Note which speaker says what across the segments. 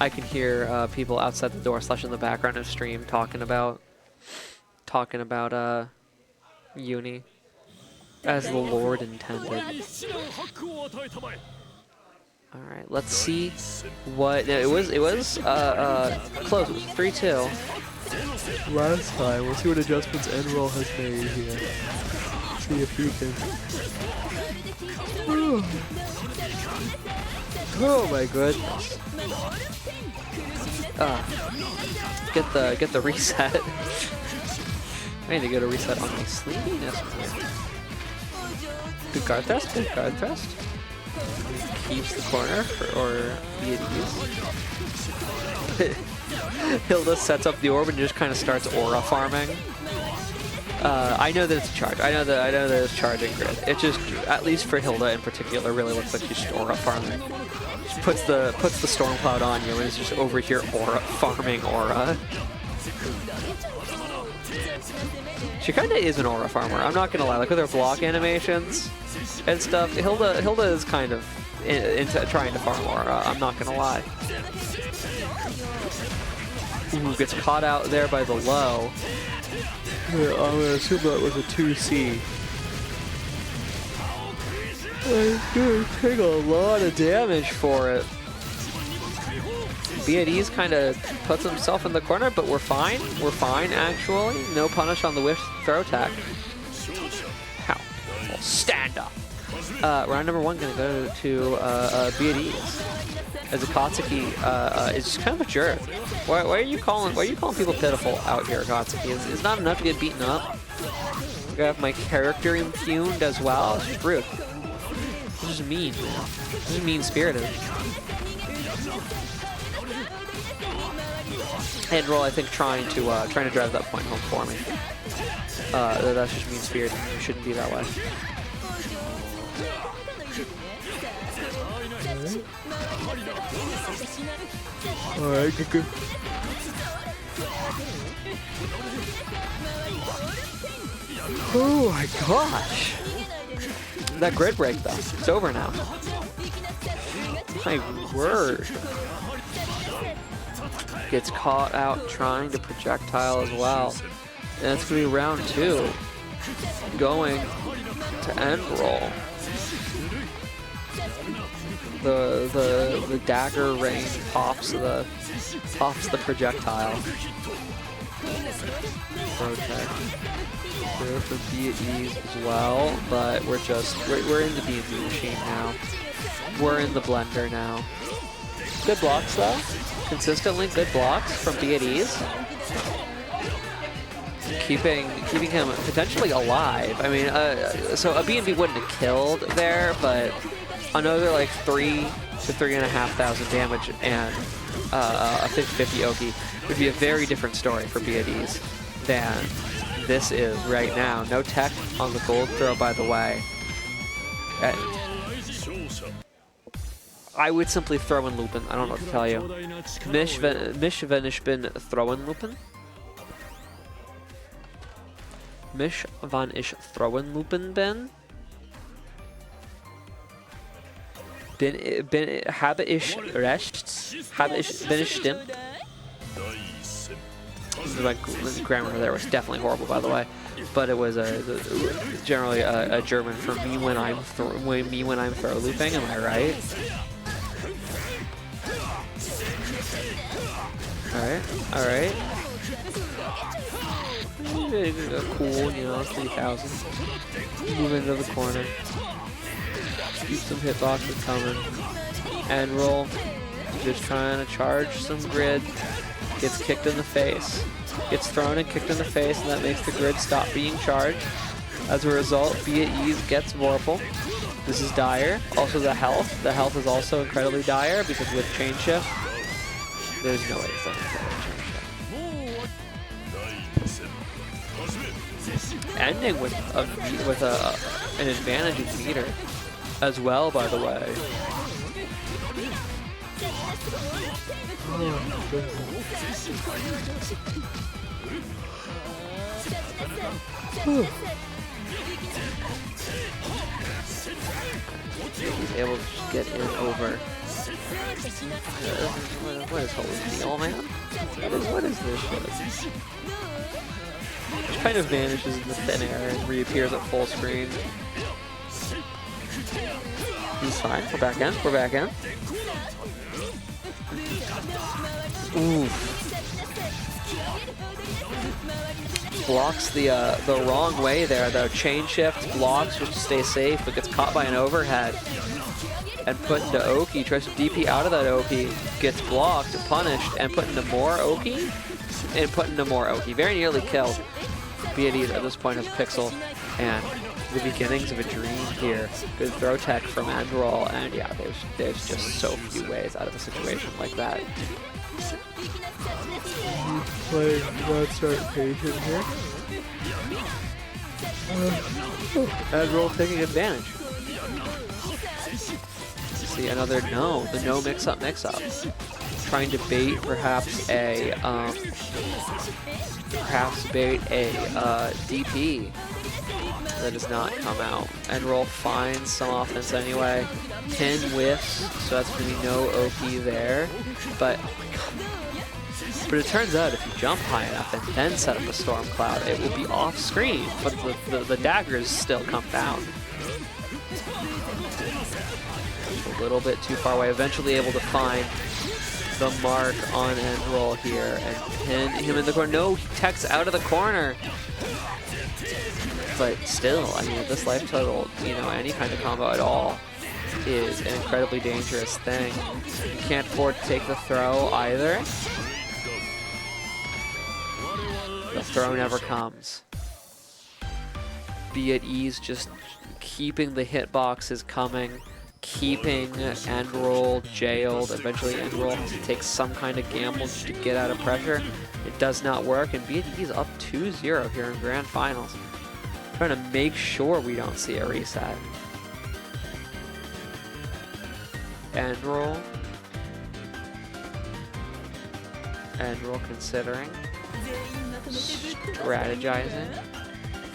Speaker 1: I can hear people outside the door / in the background of stream talking about Uni as the Lord intended. All right, let's see what it was. It was close. It was 3-2 last time. We'll see what adjustments endroll has made here. See if he can. Oh my goodness. Get the reset. I need to get a reset on my sleepiness. Good guard thrust. Good guard thrust. Keeps the corner or be at ease. Hilda sets up the orb and just kind of starts aura farming. I know that it's a charge. I know that it's charging grid. It just, at least for Hilda in particular, really looks like she's aura farming. She puts the storm cloud on you and is just over here aura farming aura. She kind of is an aura farmer. I'm not gonna lie. Like with her block animations and stuff, Hilda is kind of into trying to farm aura. I'm not gonna lie. Ooh, gets caught out there by the low. I'm gonna assume that was a 2C. I'm gonna take a lot of damage for it. Be at ease kind of puts himself in the corner, but we're fine. We're fine, actually. No punish on the whiff throw attack. How? Well, stand up. Round number 1 gonna go to Be at ease. As Akatsuki is just kind of a jerk. Why are you calling people pitiful out here, Akatsuki? It's not enough to get beaten up. I have my character impugned as well. It's just rude. It's just mean, man. It's just mean-spirited. Endroll, I think, trying to drive that point home for me. That's just mean-spirited. You shouldn't be that way. Alright, good. Oh my gosh! That grid break though, it's over now. My word. Gets caught out trying to projectile as well. And it's gonna be round 2. Going to endroll. The dagger rain pops the projectile. Protect. There for Be at ease as well, but we're in the D&D machine now. We're in the blender now. Good blocks though. Consistently good blocks from Be at ease. Keeping him potentially alive. I mean, so a B&B wouldn't have killed there, but another like 3,000 to 3,500 damage and a 50/50 Oki would be a very different story for Be at ease than this is right now. No tech on the gold throw, by the way. I would simply throw in Lupin. I don't know what to tell you. Mish van ich bin throw in Lupin. Mish van ich throw in Lupin bin. Habe ich rechts? Bin ich stimmt? The grammar there was definitely horrible, by the way, but it was generally a German for me when I'm throw looping. Am I right? All right. Cool, you know, 3,000. Move into the corner. Keep some hitboxes coming. Endroll, just trying to charge some grid. Gets kicked in the face. Gets thrown and kicked in the face, and that makes the grid stop being charged. As a result, Be at ease gets Vorpal. This is dire. Also the health. The health is also incredibly dire because with chain shift, there's no way it's like chain shift. Ending with an advantage in meter as well, by the way. He's able to just get in over. What is Holy Meal, man? What is this shit? Just kind of vanishes in the thin air and reappears at full screen. He's fine. We're back in. We're back in. Ooh. Blocks the wrong way there, though. Chain shift blocks just to stay safe, but gets caught by an overhead and put into Oki. Tries to DP out of that Oki, gets blocked, punished, and put into more Oki, and put into more Oki. Very nearly killed. Beaties at this point has Pixel, and the beginnings of a dream here. Good throw tech from endroll, and yeah, there's just so few ways out of a situation like that. Playing that start patient here. Endroll taking advantage. See another no, the no mix-up. Trying to bait perhaps a DP. That does not come out. Endroll finds some offense anyway. Pin whiffs, so that's going to be no OP there. But, oh my god. But it turns out if you jump high enough and then set up a storm cloud, it will be off screen, but the daggers still come down. A little bit too far away. Eventually able to find the mark on endroll here and pin him in the corner. No, he techs out of the corner. But still, I mean, with this life total, you know, any kind of combo at all is an incredibly dangerous thing. You can't afford to take the throw either. The throw never comes. Be at ease, just keeping the hitboxes coming, keeping endroll jailed. Eventually endroll has to take some kind of gamble just to get out of pressure. It does not work, and Be at ease up 2-0 here in Grand Finals. Trying to make sure we don't see a reset. Endroll. Endroll considering. Strategizing.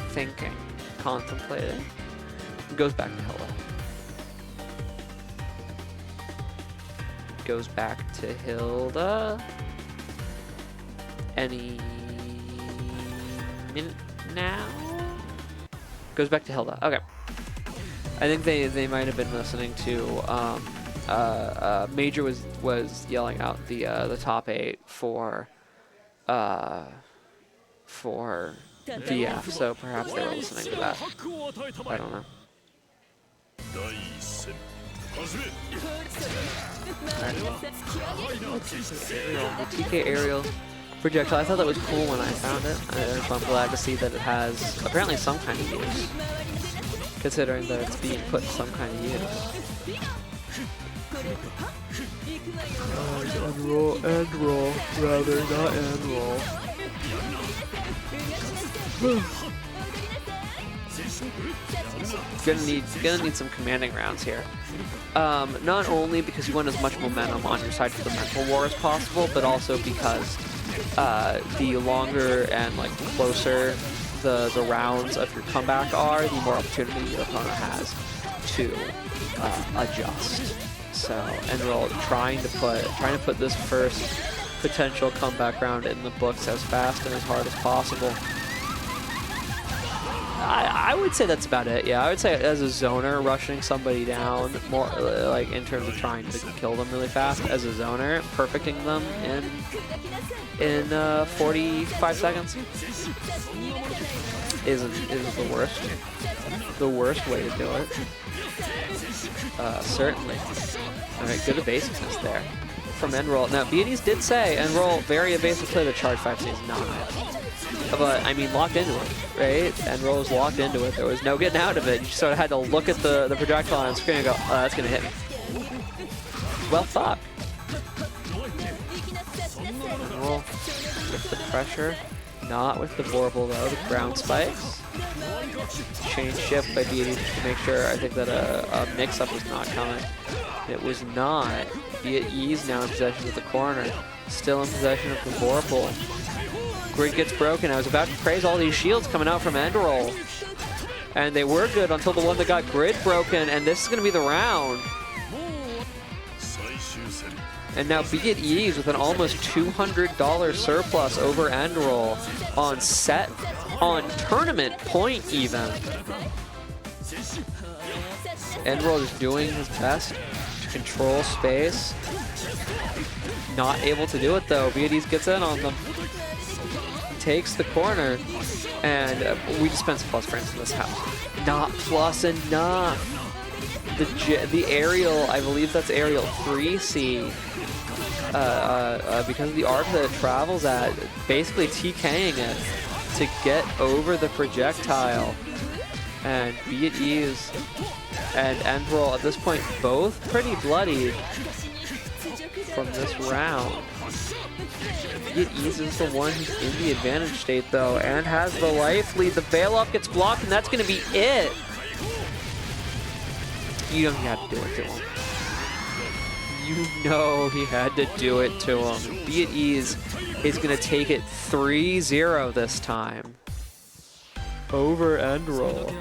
Speaker 1: Thinking. Contemplating. Goes back to Hilda. Goes back to Hilda. Any minute now? Goes back to Hilda. Okay. I think they might have been listening to Major was yelling out the top 8 for VF, so perhaps they were listening to that. I don't know. The TK aerial projectile. I thought that was cool when I found it. So I'm glad to see that it has apparently some kind of use, considering that it's being put in some kind of use. Endroll, rather, not endroll. Gonna need some commanding rounds here. Not only because you want as much momentum on your side for the mental war as possible, but also because the longer and like closer the rounds of your comeback are, the more opportunity your opponent has to adjust. So endroll trying to put this first potential comeback round in the books as fast and as hard as possible. I would say that's about it. Yeah, I would say as a zoner, rushing somebody down more like in terms of trying to kill them really fast. As a zoner, perfecting them in 45 seconds isn't the worst way to do it. Certainly. All right, good evasiveness there from endroll. Now, Be at ease did say endroll very evasive play to charge 5C is not. But, I mean, locked into it, right? Endroll was locked into it. There was no getting out of it. You sort of had to look at the projectile on the screen and go, oh, that's going to hit me. Well thought. Endroll with the pressure. Not with the Vorpal, though. The ground spikes. Chain shift by Be at ease just to make sure. I think that a mix-up was not coming. It was not. Be at ease now in possession of the corner. Still in possession of the Vorpal. Grid gets broken. I was about to praise all these shields coming out from endroll. And they were good until the one that got grid broken, and this is going to be the round. And now Be at Ease with an almost $200 surplus over endroll on set, on tournament point even. Endroll is doing his best to control space. Not able to do it though. Be at Ease gets in on them. Takes the corner, and we dispense plus frames in this house. Not plus enough. The aerial, I believe that's aerial 3C. Because of the arc that it travels at, basically TKing it to get over the projectile. And Be at Ease and endroll at this point both pretty bloodied from this round. Be at Ease is the one who's in the advantage state though, and has the life lead. The veil up gets blocked, and that's gonna be it. You know he had to do it to him. You know he had to do it to him. Be at Ease is gonna take it 3-0 this time. Over endroll.